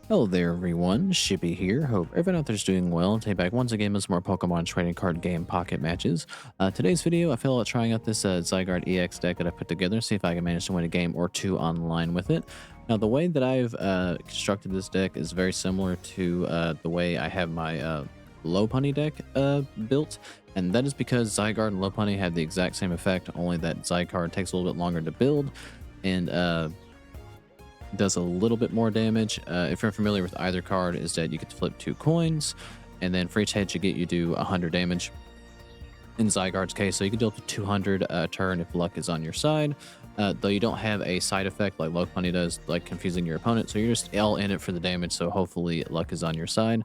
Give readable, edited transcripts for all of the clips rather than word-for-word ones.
Hello there everyone, Shippy here. Hope everyone out there's doing well. Today back once again with some more Pokemon trading card game pocket matches. Today's video, I feel like trying out this Zygarde EX deck that I put together, see if I can manage to win a game or two online with it. Now the way that I've constructed this deck is very similar to the way I have my Lopunny deck built, and that is because Zygarde and Lopunny have the exact same effect, only that Zygarde takes a little bit longer to build, and does a little bit more damage. If you're familiar with either card, is that you get to flip 2 coins, and then for each head you get, you do 100 damage. In Zygarde's case, so you can deal up to 200 a turn if luck is on your side. Though you don't have a side effect like Lopunny does, like confusing your opponent. So you're just all in it for the damage. So hopefully luck is on your side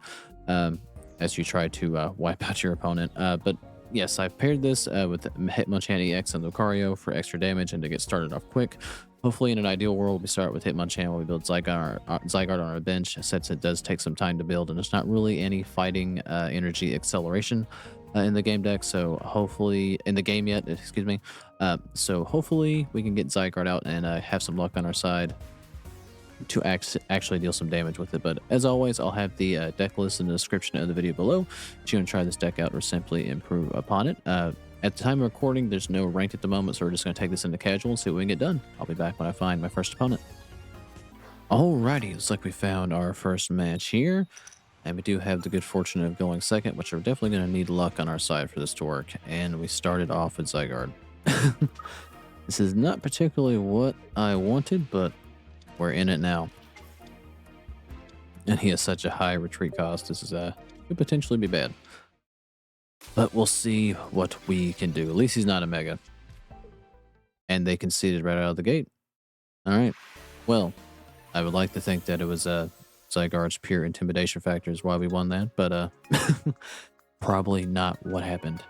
as you try to wipe out your opponent. But yes, I've paired this with Hitmonchan EX and Lucario for extra damage and to get started off quick. Hopefully, in an ideal world, we start with Hitmonchan while we build Zygarde on our bench, since it does take some time to build, and there's not really any fighting energy acceleration in the game deck. So hopefully, in the game yet, excuse me. So hopefully, we can get Zygarde out and have some luck on our side to actually deal some damage with it. But as always, I'll have the deck list in the description of the video below if you want to try this deck out or simply improve upon it. At the time of recording, there's no rank at the moment, so we're just going to take this into casual and see what we can get done. I'll be back when I find my first opponent. Alrighty, looks like we found our first match here. And we do have the good fortune of going second, which we're definitely going to need luck on our side for this to work. And we started off with Zygarde. This is not particularly what I wanted, but we're in it now. And he has such a high retreat cost. This is could potentially be bad. But we'll see what we can do. At least he's not a Mega. And they conceded right out of the gate. Alright. Well, I would like to think that it was Zygarde's pure intimidation factor is why we won that. But probably not what happened.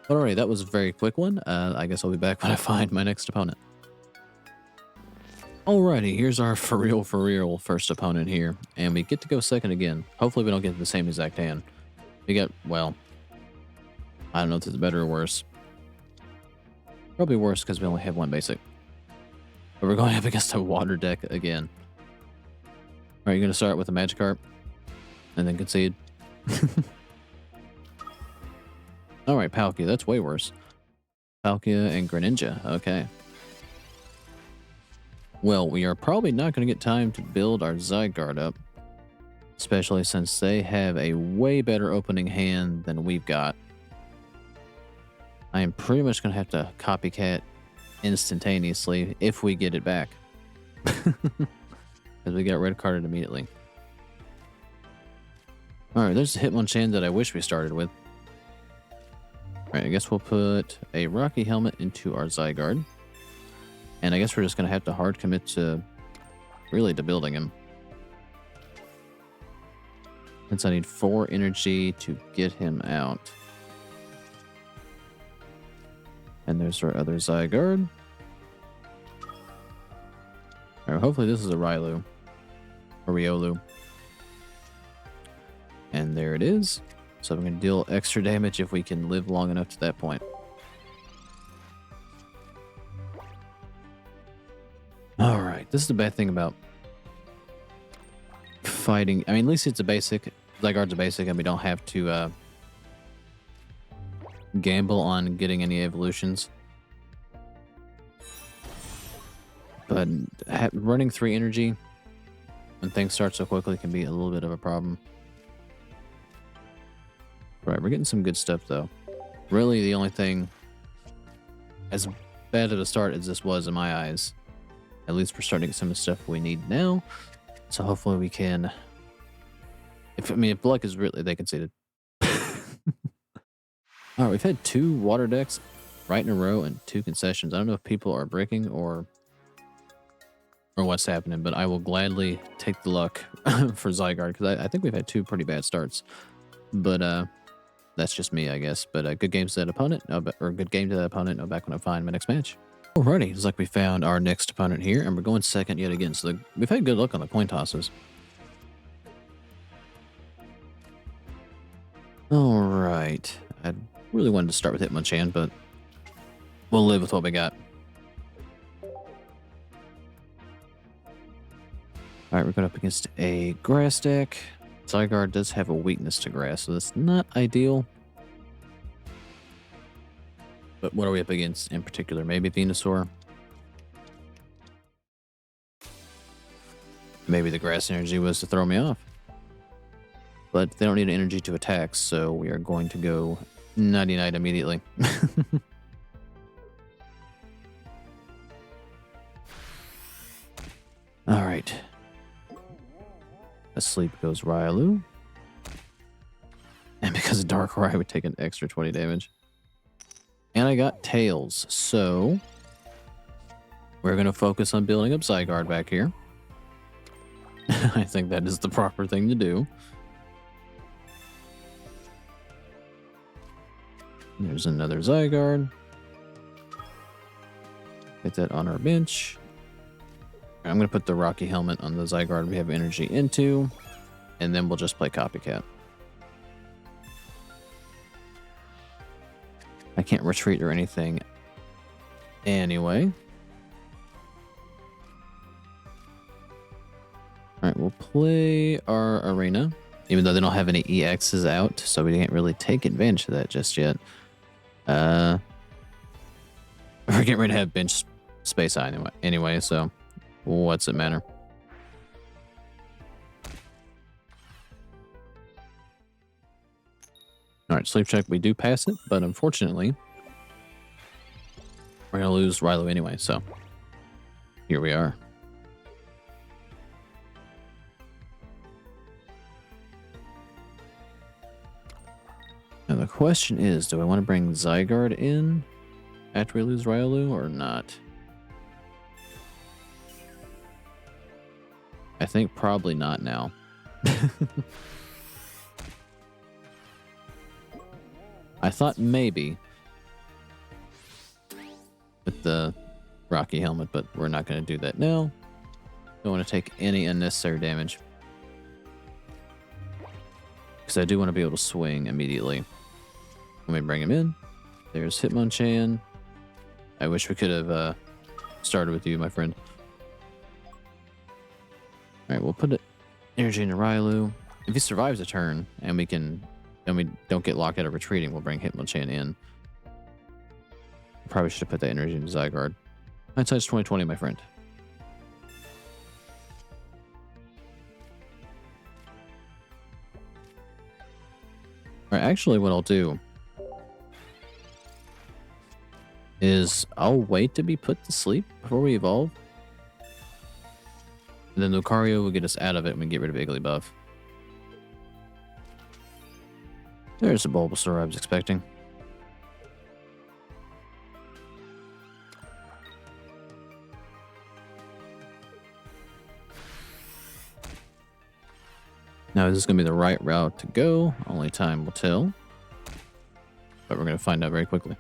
But alright, that was a very quick one. I guess I'll be back when I find my next opponent. Alrighty, here's our for real first opponent here. And we get to go second again. Hopefully we don't get the same exact hand. We got, well, I don't know if it's better or worse. Probably worse because we only have one basic. But we're going up against a water deck again. Alright, you're going to start with a Magikarp and then concede. Alright, Palkia, that's way worse. Palkia and Greninja, okay. Well, we are probably not going to get time to build our Zygarde up. Especially since they have a way better opening hand than we've got. I am pretty much going to have to copycat instantaneously if we get it back. Because we got red carded immediately. Alright, there's the Hitmonchan that I wish we started with. Alright, I guess we'll put a Rocky Helmet into our Zygarde. And I guess we're just going to have to hard commit to, really, to building him. Since I need 4 energy to get him out. And there's our other Zygarde. Alright, hopefully this is a Rylu. Or Riolu. And there it is. So I'm going to deal extra damage if we can live long enough to that point. Alright, this is the bad thing about fighting. I mean, at least it's a basic. Zygarde's a basic and we don't have to gamble on getting any evolutions. But running 3 energy when things start so quickly can be a little bit of a problem. Right, we're getting some good stuff though. Really, the only thing as bad at a start as this was in my eyes, at least we're starting to get some of the stuff we need now. So hopefully we can. If luck is really, they conceded. Alright, we've had 2 water decks right in a row and 2 concessions. I don't know if people are breaking or what's happening, but I will gladly take the luck for Zygarde because I think we've had 2 pretty bad starts. But that's just me, I guess. But good games to that opponent, or good game to that opponent. I'll back when I find my next match. Alrighty, it's like we found our next opponent here, and we're going second yet again. So we've had good luck on the coin tosses. Alright, I really wanted to start with Hitmonchan, but we'll live with what we got. All right, we're going up against a grass deck. Zygarde does have a weakness to grass, so that's not ideal. But what are we up against in particular? Maybe Venusaur? Maybe the grass energy was to throw me off. But they don't need energy to attack, so we are going to go nighty-night immediately. Alright. Asleep goes Ryalu. And because of Darkrai, I would take an extra 20 damage. And I got Tails, so we're going to focus on building up Zygarde back here. I think that is the proper thing to do. There's another Zygarde. Get that on our bench. I'm going to put the Rocky Helmet on the Zygarde we have energy into, and then we'll just play Copycat. I can't retreat or anything anyway. Alright, we'll play our arena, even though they don't have any EXs out, so we can't really take advantage of that just yet. We're getting ready to have bench space anyway, so what's it matter? Alright, sleep check. We do pass it, but unfortunately, we're going to lose Rilo anyway, so here we are. Now the question is, do I want to bring Zygarde in after we lose Ryalu or not? I think probably not now. I thought maybe with the Rocky Helmet, but we're not going to do that now. Don't want to take any unnecessary damage. Because I do want to be able to swing immediately. Let me bring him in. There's Hitmonchan. I wish we could have started with you, my friend. Alright, we'll put energy into Ryalu. If he survives a turn and we don't get locked out of retreating, we'll bring Hitmonchan in. Probably should have put that energy into Zygarde. Hindsight's 2020, my friend. Alright, actually what I'll do is I'll wait to be put to sleep before we evolve. And then Lucario will get us out of it and we get rid of Igglybuff. There's a Bulbasaur I was expecting. Now, is this going to be the right route to go? Only time will tell. But we're going to find out very quickly.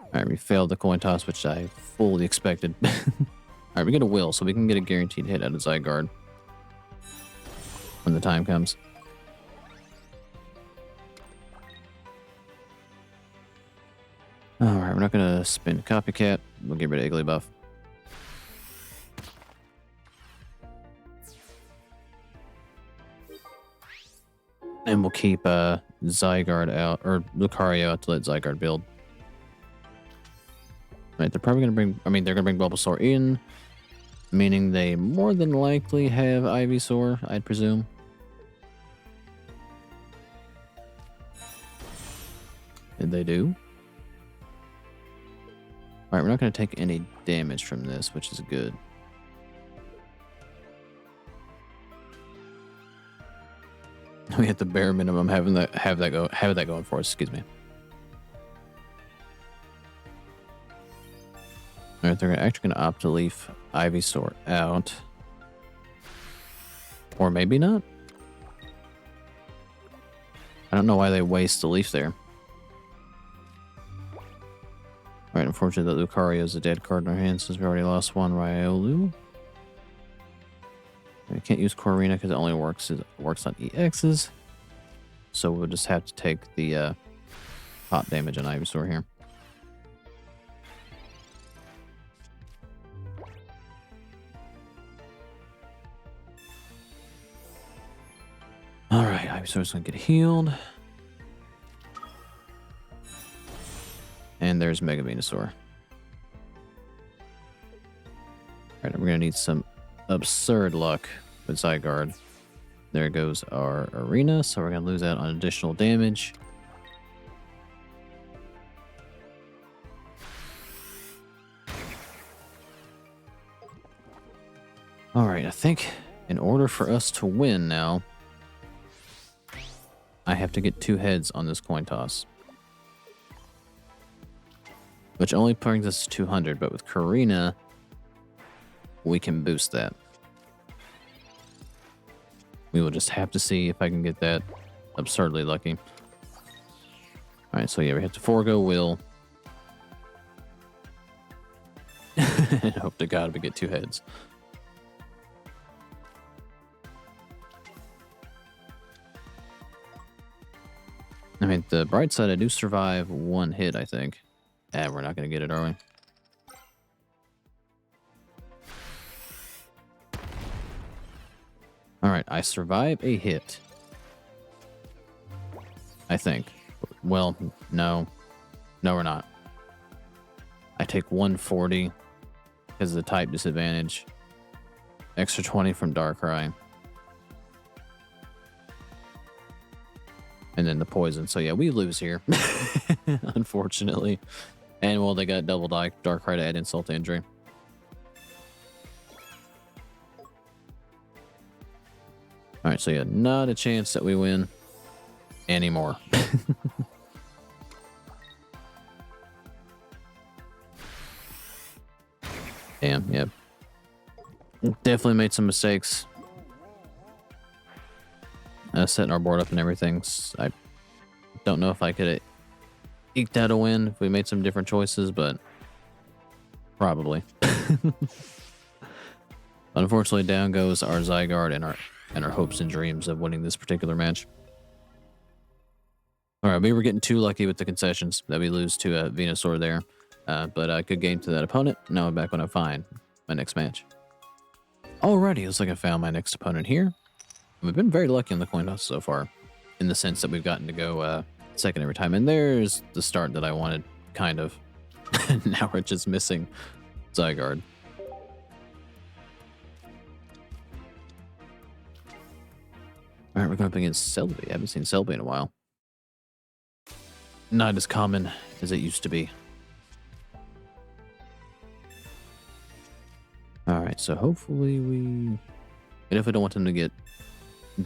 Alright, we failed the coin toss, which I fully expected. Alright, we get a will, so we can get a guaranteed hit out of Zygarde when the time comes. Alright, we're not going to spin Copycat. We'll get rid of Igglybuff. And we'll keep Zygarde out, or Lucario out to let Zygarde build. Right, they're probably going to bring, they're going to bring Bulbasaur in, meaning they more than likely have Ivysaur, I'd presume. Did they do? Alright, we're not going to take any damage from this, which is good. We hit the bare minimum have that going for us, excuse me. Alright, they're actually gonna opt to leave Ivysaur out. Or maybe not. I don't know why they waste the leaf there. Alright, unfortunately that Lucario is a dead card in our hands since we already lost one Riolu. We can't use Corina because it only works on EXs. So we'll just have to take the hot damage on Ivysaur here. Alright, Ivysaur's gonna get healed. And there's Mega Venusaur. Alright, we're gonna need some absurd luck with Zygarde. There goes our arena, so we're gonna lose out on additional damage. Alright, I think in order for us to win now, I have to get 2 heads on this coin toss. Which only brings us to 200, but with Karina, we can boost that. We will just have to see if I can get that absurdly lucky. Alright, so yeah, we have to forego Will. And hope to God we get 2 heads. I mean, the bright side, I do survive 1 hit, I think. We're not going to get it, are we? Alright, I survive a hit. I think. Well, no. No, we're not. I take 140 because of the type disadvantage. Extra 20 from Darkrai. And then the poison. So yeah, we lose here. Unfortunately. And well, they got double Darkrai to add insult to injury. Alright, so yeah, not a chance that we win anymore. Damn, yep. Definitely made some mistakes. Setting our board up and everything. I don't know if I could have eked out a win if we made some different choices, but probably. Unfortunately, down goes our Zygarde and our hopes and dreams of winning this particular match. All right, we were getting too lucky with the concessions that we lose to Venusaur there, but good game to that opponent. Now I'm back when I find my next match. Alrighty, looks like I found my next opponent here. We've been very lucky on the coin toss so far, in the sense that we've gotten to go second every time. And there's the start that I wanted, kind of. Now we're just missing Zygarde. Alright, we're going up against Celebi. I haven't seen Celebi in a while. Not as common as it used to be. Alright, so hopefully we... And if we don't want them to get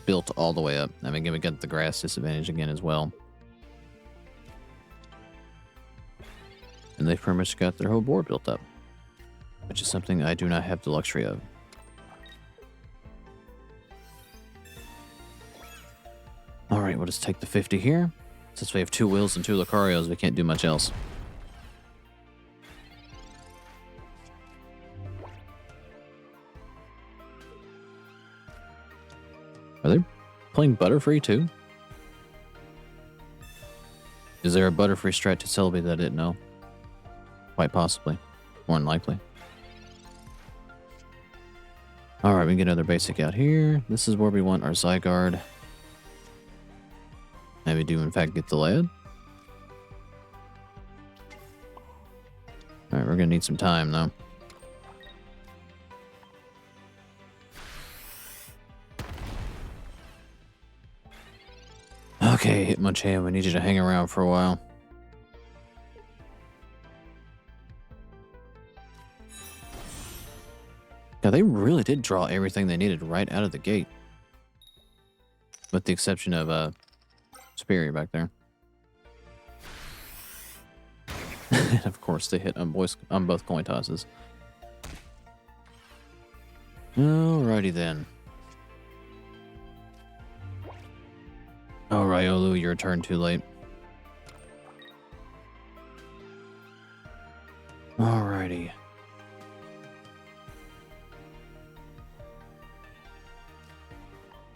built all the way up. I mean, we got the grass disadvantage again as well. And they've pretty much got their whole board built up, which is something I do not have the luxury of. Alright, we'll just take the 50 here. Since we have 2 Wills and 2 Lucarios, we can't do much else. Are they playing Butterfree too? Is there a Butterfree strat to Celebi that I didn't know? Quite possibly. More than likely. Alright, we can get another basic out here. This is where we want our Zygarde. And we do in fact get the lead. Alright, we're gonna need some time though. Okay, Hitmonchan, we need you to hang around for a while. Yeah, they really did draw everything they needed right out of the gate. With the exception of Superior back there. And of course they hit on both coin tosses. Alrighty then. Oh, Riolu, your turn too late. Alrighty.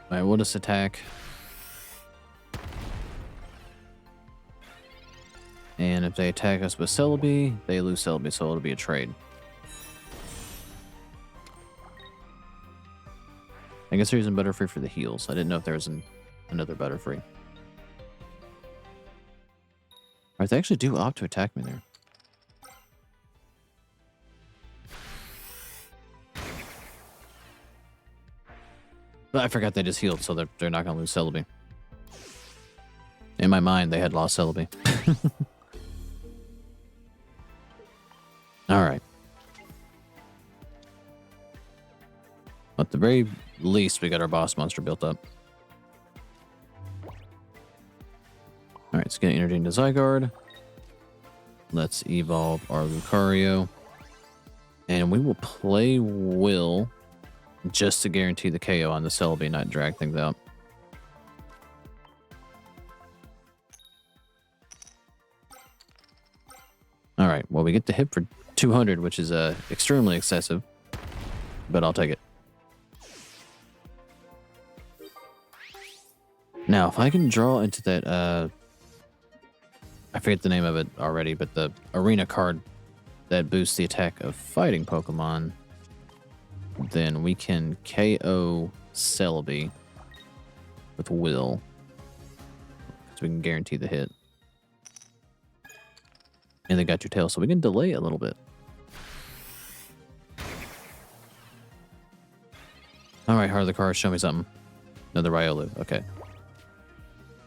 Alright, we'll just attack. And if they attack us with Celebi, they lose Celebi, so it'll be a trade. I guess they're using Butterfree for the heals. I didn't know if there was Another Butterfree. Alright, they actually do opt to attack me there. But I forgot they just healed, so they're not going to lose Celebi. In my mind, they had lost Celebi. Alright. At the very least, we got our boss monster built up. Alright, let's get energy into Zygarde. Let's evolve our Lucario. And we will play Will just to guarantee the KO on the Celebi, not drag things out. Alright, well, we get the hit for 200, which is extremely excessive. But I'll take it. Now, if I can draw into that, I forget the name of it already, but the arena card that boosts the attack of fighting Pokemon, then we can KO Celebi with Will. So we can guarantee the hit. And they got your tail, so we can delay it a little bit. Alright, Heart of the Cards, show me something. Another Riolu, okay.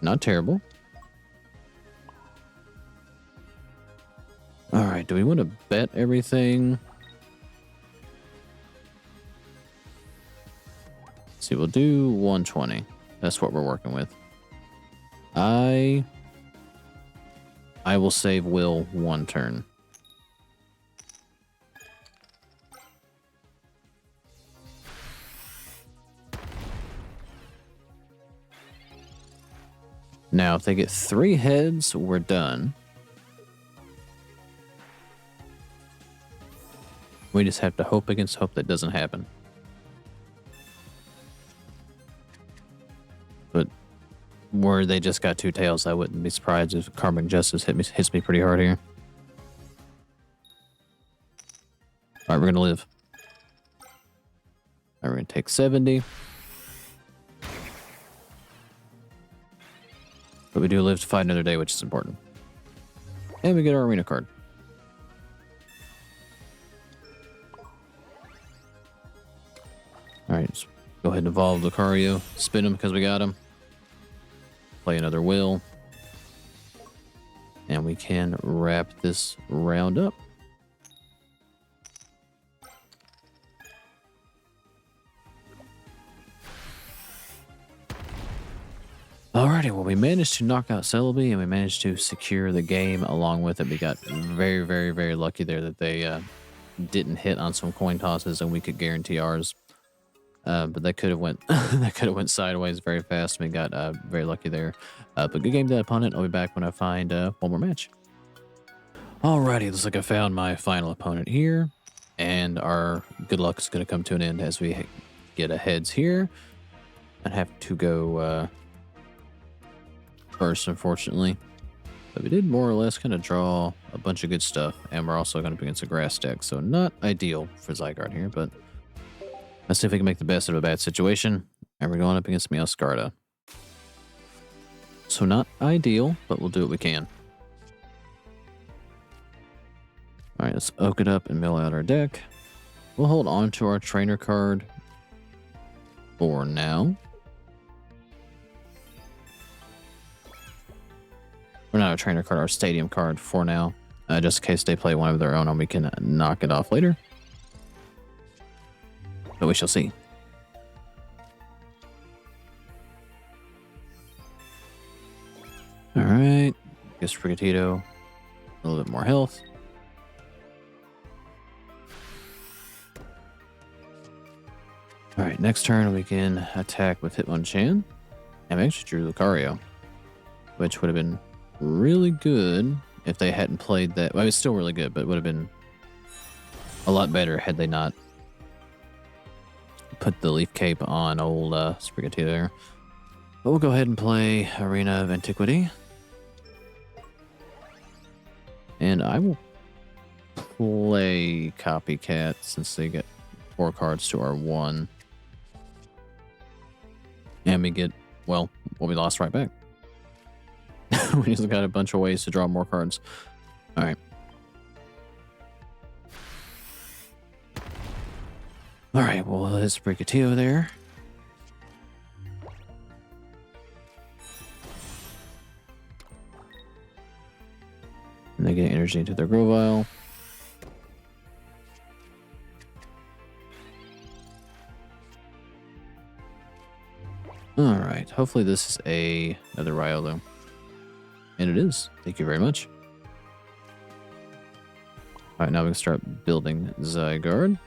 Not terrible. Alright, do we want to bet everything? Let's see, we'll do 120. That's what we're working with. I will save Will one turn. Now, if they get 3 heads, we're done. We just have to hope against hope that doesn't happen. But where they just got 2 tails, I wouldn't be surprised if Karmic Justice hits me pretty hard here. Alright, we're going to live. Alright, we're going to take 70. But we do live to fight another day, which is important. And we get our arena card. Alright, let's go ahead and evolve Lucario. Spin him because we got him. Play another Will. And we can wrap this round up. Alrighty, well, we managed to knock out Celebi, and we managed to secure the game along with it. We got very, very, very lucky there that they didn't hit on some coin tosses, and we could guarantee ours. But that could have went that could have went sideways very fast. We got very lucky there. But good game to that opponent. I'll be back when I find one more match. Alrighty, looks like I found my final opponent here, and our good luck is going to come to an end as we get a heads here. I'd have to go first, unfortunately. But we did more or less kind of draw a bunch of good stuff, and we're also going to be against a grass deck, so not ideal for Zygarde here, but let's see if we can make the best of a bad situation. And we're going up against Meowscarada. So not ideal, but we'll do what we can. Alright, let's oak it up and mill out our deck. We'll hold on to our trainer card for now. Or not a trainer card, our stadium card for now. Just in case they play one of their own and we can knock it off later. But we shall see. Alright. Guess Frigatito. A little bit more health. Alright, next turn we can attack with Hitmonchan. And we actually drew Lucario, which would have been really good if they hadn't played that. Well, it's still really good, but it would have been a lot better had they not put the Leaf Cape on old Sprigatito there. But we'll go ahead and play Arena of Antiquity. And I will play Copycat since they get 4 cards to our 1. And we get well, we lost right back. We just got a bunch of ways to draw more cards. All right. All right, well, let's break a Tio there. And they get energy into their Grovyle. All right, hopefully this is another Riolu. And it is. Thank you very much. All right, now we can start building Zygarde.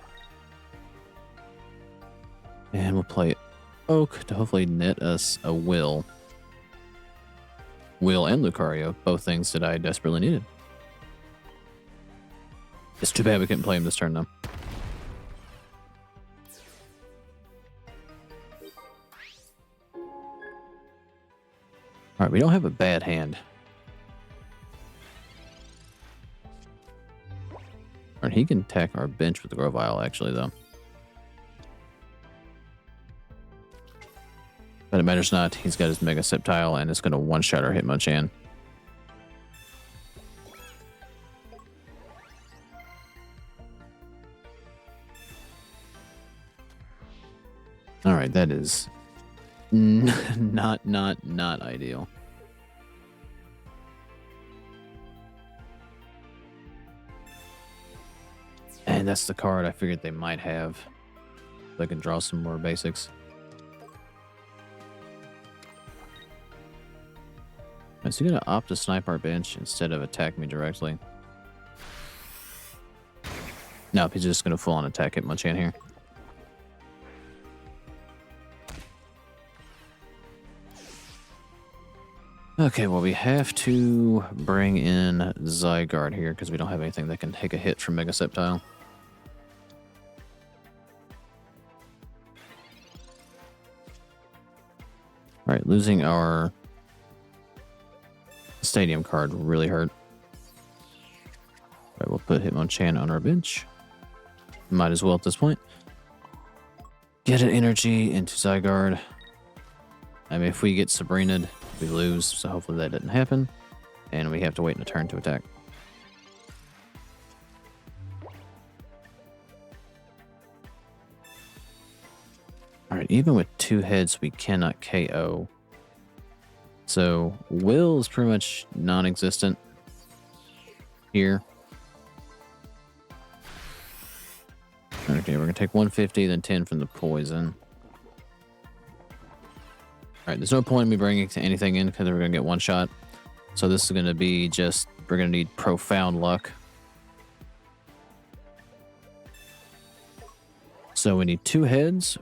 And we'll play Oak to hopefully net us a Will. Will and Lucario, both things that I desperately needed. It's too bad we couldn't play him this turn, though. Alright, we don't have a bad hand. Alright, he can attack our bench with the Grovyle, actually, though. But it matters not. He's got his Mega Sceptile, and it's going to one-shot our Hitmonchan. Alright, that is not ideal. And that's the card I figured they might have. So I can draw some more basics. Is he going to opt to snipe our bench instead of attack me directly? Nope, he's just going to full-on attack Hitmonchan here. Okay, well, we have to bring in Zygarde here because we don't have anything that can take a hit from Mega Sceptile. Alright, losing our Stadium card really hurt. Alright, we'll put Hitmonchan on our bench. Might as well at this point. Get an energy into Zygarde. I mean, if we get Sabrina'd, we lose, so hopefully that didn't happen. And we have to wait in a turn to attack. Alright, even with two heads, we cannot KO. So, Will is pretty much non-existent here. Okay, we're going to take 150, then 10 from the poison. Alright, there's no point in me bringing anything in because we're going to get one shot. So this is going to be just, we're going to need profound luck. So we need two heads,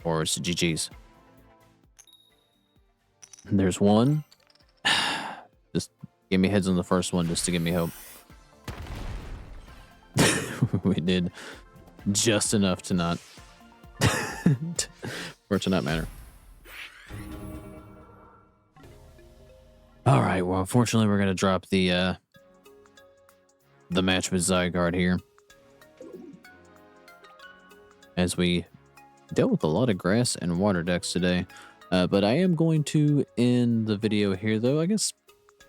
or it's GG's. There's one. Just give me heads on the first one just to give me hope. We did just enough to not for it to not matter. All right, well, unfortunately, we're gonna drop the match with Zygarde here, as we dealt with a lot of grass and water decks today. But I am going to end the video here, though. I guess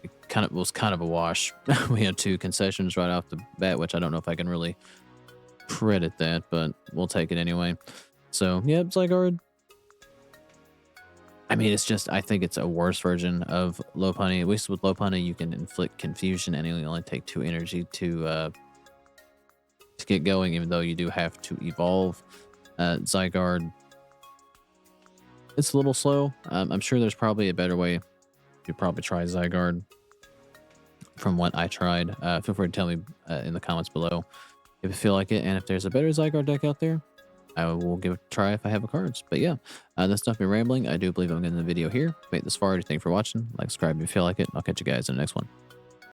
it was kind of a wash. We had two concessions right off the bat, which I don't know if I can really credit that, but we'll take it anyway. So, yeah, Zygarde. I mean, it's just, I think it's a worse version of Lopunny. At least with Lopunny, you can inflict confusion, and you only take 2 energy to get going, even though you do have to evolve. Zygarde, it's a little slow. I'm sure there's probably a better way to probably try Zygarde from what I tried. Feel free to tell me in the comments below if you feel like it, and if there's a better Zygarde deck out there, I will give it a try if I have the cards. But yeah, that's not me rambling. I do believe I'm getting the video here. If you made it this far, thank you for watching. Like, subscribe if you feel like it. I'll catch you guys in the next one.